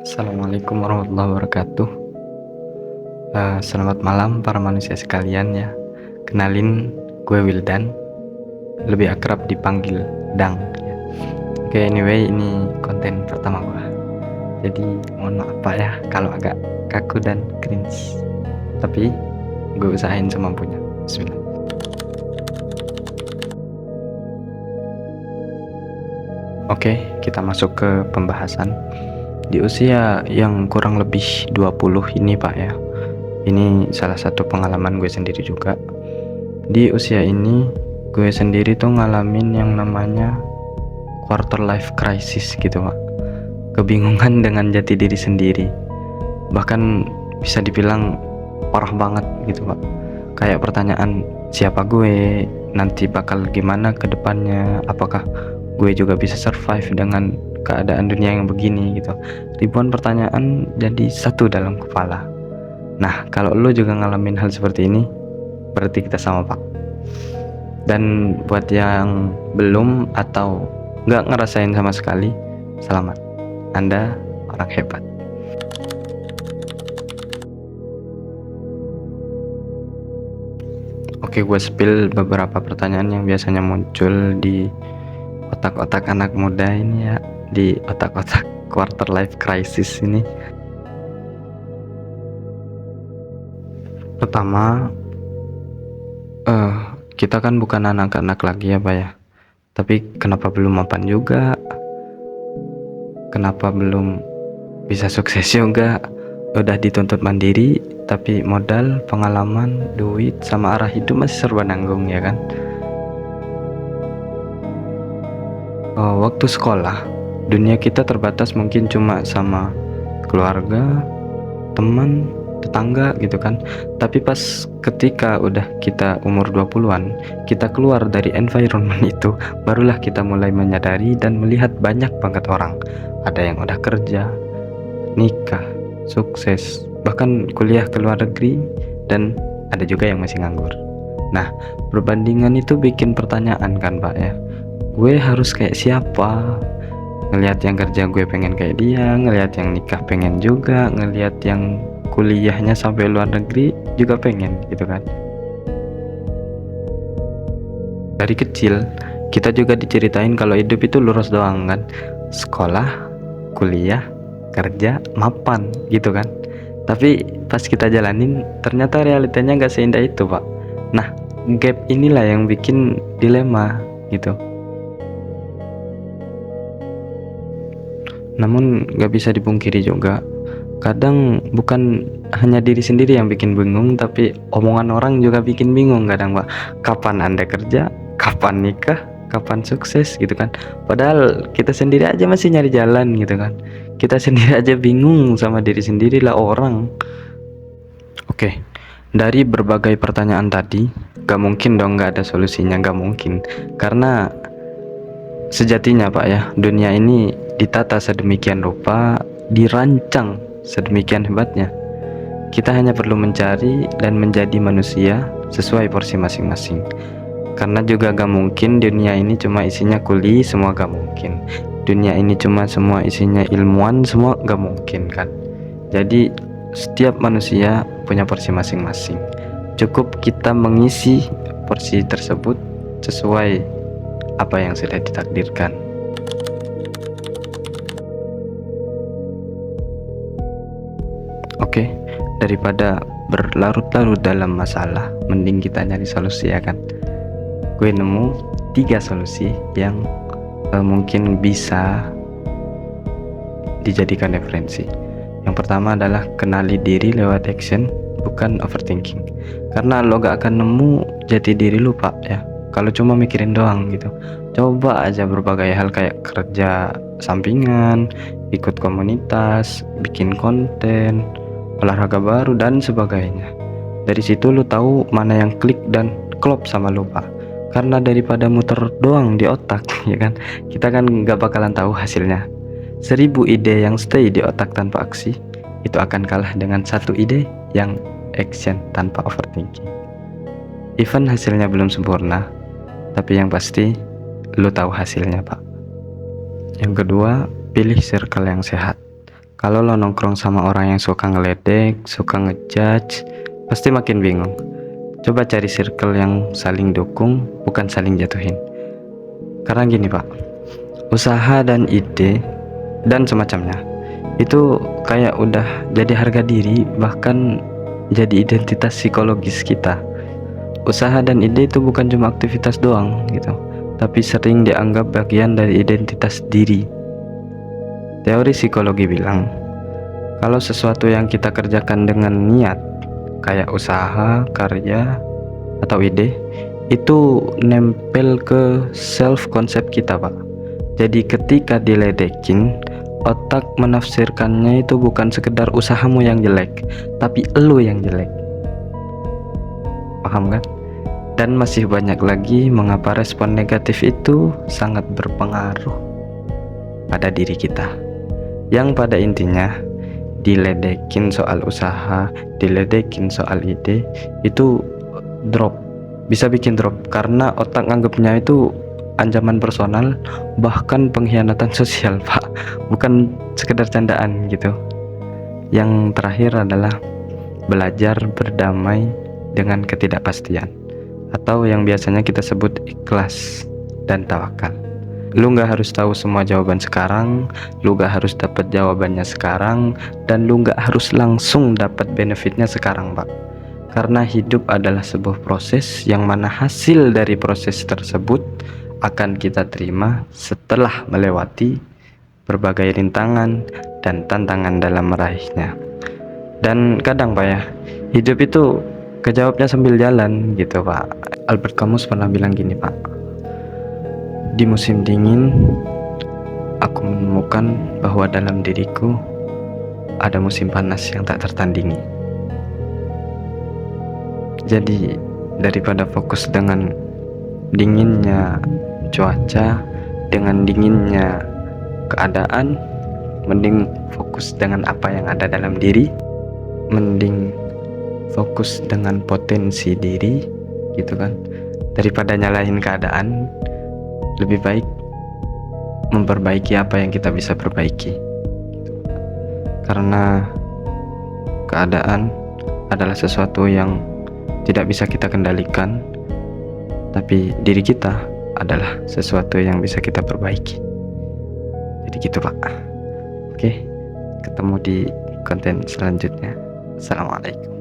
Assalamualaikum warahmatullahi wabarakatuh. Selamat malam para manusia sekalian ya. Kenalin, gue Wildan, lebih akrab dipanggil Dang ya. Oke, anyway, ini konten pertama gue. Jadi mohon maaf Pak ya kalau agak kaku dan cringe. Tapi gue usahain semampunya. Bismillah. Oke, kita masuk ke pembahasan. Di usia yang kurang lebih 20 ini Pak ya, ini salah satu pengalaman gue sendiri juga. Di usia ini gue sendiri tuh ngalamin yang namanya quarter life crisis gitu Pak. Kebingungan dengan jati diri sendiri. Bahkan bisa dibilang parah banget gitu Pak. Kayak pertanyaan, siapa gue, nanti bakal gimana ke depannya, apakah gue juga bisa survive dengan keadaan dunia yang begini gitu. Ribuan pertanyaan jadi satu dalam kepala. Nah, kalau lo juga ngalamin hal seperti ini, berarti kita sama Pak. Dan buat yang belum atau nggak ngerasain sama sekali, selamat, Anda orang hebat. Oke, gue spill beberapa pertanyaan yang biasanya muncul di otak-otak anak muda ini ya, di otak-otak quarter life crisis ini. Pertama, kita kan bukan anak-anak lagi ya Pak ya, tapi kenapa belum mapan juga, kenapa belum bisa sukses juga. Udah dituntut mandiri, tapi modal, pengalaman, duit, sama arah hidup masih serba nanggung ya kan. Waktu sekolah, dunia kita terbatas mungkin cuma sama keluarga, teman, tetangga gitu kan. Tapi pas ketika udah kita umur 20-an, kita keluar dari environment itu, barulah kita mulai menyadari dan melihat banyak banget orang. Ada yang udah kerja, nikah, sukses, bahkan kuliah ke luar negeri, dan ada juga yang masih nganggur. Nah, perbandingan itu bikin pertanyaan kan Pak ya, gue harus kayak siapa? Ngelihat yang kerja gue pengen kayak dia, ngelihat yang nikah pengen juga, ngelihat yang kuliahnya sampai luar negeri juga pengen gitu kan. Dari kecil kita juga diceritain kalau hidup itu lurus doang kan, sekolah, kuliah, kerja, mapan gitu kan. Tapi pas kita jalanin ternyata realitanya gak seindah itu Pak. Nah, gap inilah yang bikin dilema gitu. Namun gak bisa dipungkiri juga, kadang bukan hanya diri sendiri yang bikin bingung, tapi omongan orang juga bikin bingung kadang Pak. Kapan Anda kerja, kapan nikah, kapan sukses gitu kan. Padahal kita sendiri aja masih nyari jalan gitu kan. Kita sendiri aja bingung sama diri sendiri lah orang. Oke, dari berbagai pertanyaan tadi, gak mungkin dong gak ada solusinya, gak mungkin. Karena sejatinya Pak ya, dunia ini ditata sedemikian rupa, dirancang sedemikian hebatnya. Kita hanya perlu mencari dan menjadi manusia sesuai porsi masing-masing. Karena juga gak mungkin dunia ini cuma isinya kuli, semua gak mungkin. Dunia ini cuma semua isinya ilmuwan, semua gak mungkin kan. Jadi setiap manusia punya porsi masing-masing. Cukup kita mengisi porsi tersebut sesuai apa yang sudah ditakdirkan. Oke, daripada berlarut-larut dalam masalah, mending kita nyari solusi ya kan. Gue nemu 3 solusi yang mungkin bisa dijadikan referensi. Yang pertama adalah kenali diri lewat action, bukan overthinking. Karena lo gak akan nemu jati diri lo Pak ya kalau cuma mikirin doang gitu. Coba aja berbagai hal kayak kerja sampingan, ikut komunitas, bikin konten, olahraga baru dan sebagainya. Dari situ lu tahu mana yang klik dan klop sama lu Pak. Karena daripada muter doang di otak ya kan, kita kan nggak bakalan tahu hasilnya. 1000 ide yang stay di otak tanpa aksi itu akan kalah dengan 1 ide yang action tanpa overthinking. Even hasilnya belum sempurna, tapi yang pasti lu tahu hasilnya Pak. Yang kedua, pilih circle yang sehat. Kalau lo nongkrong sama orang yang suka ngeledek, suka ngejudge, pasti makin bingung. Coba cari circle yang saling dukung, bukan saling jatuhin. Karena gini Pak, usaha dan ide dan semacamnya itu kayak udah jadi harga diri, bahkan jadi identitas psikologis kita. Usaha dan ide itu bukan cuma aktivitas doang gitu, tapi sering dianggap bagian dari identitas diri. Teori psikologi bilang, kalau sesuatu yang kita kerjakan dengan niat, kayak usaha, karya, atau ide, itu nempel ke self konsep kita Pak. Jadi ketika diledekin, otak menafsirkannya itu bukan sekedar usahamu yang jelek, tapi elu yang jelek. Paham kan? Dan masih banyak lagi mengapa respon negatif itu sangat berpengaruh pada diri kita. Yang pada intinya, diledekin soal usaha, diledekin soal ide, itu drop. Bisa bikin drop karena otak nganggapnya itu ancaman personal, bahkan pengkhianatan sosial Pak, bukan sekedar candaan gitu. Yang terakhir adalah belajar berdamai dengan ketidakpastian, atau yang biasanya kita sebut ikhlas dan tawakal. Lu gak harus tahu semua jawaban sekarang, lu gak harus dapat jawabannya sekarang, dan lu gak harus langsung dapat benefitnya sekarang Pak. Karena hidup adalah sebuah proses yang mana hasil dari proses tersebut akan kita terima setelah melewati berbagai rintangan dan tantangan dalam meraihnya. Dan kadang Pak ya, hidup itu kejawabnya sambil jalan gitu Pak. Albert Camus pernah bilang gini Pak, di musim dingin aku menemukan bahwa dalam diriku ada musim panas yang tak tertandingi. Jadi daripada fokus dengan dinginnya cuaca, dengan dinginnya keadaan, mending fokus dengan apa yang ada dalam diri, mending fokus dengan potensi diri gitu kan. Daripada nyalahin keadaan, lebih baik memperbaiki apa yang kita bisa perbaiki. Karena keadaan adalah sesuatu yang tidak bisa kita kendalikan, tapi diri kita adalah sesuatu yang bisa kita perbaiki. Jadi gitu Pak. Oke, ketemu di konten selanjutnya. Assalamualaikum.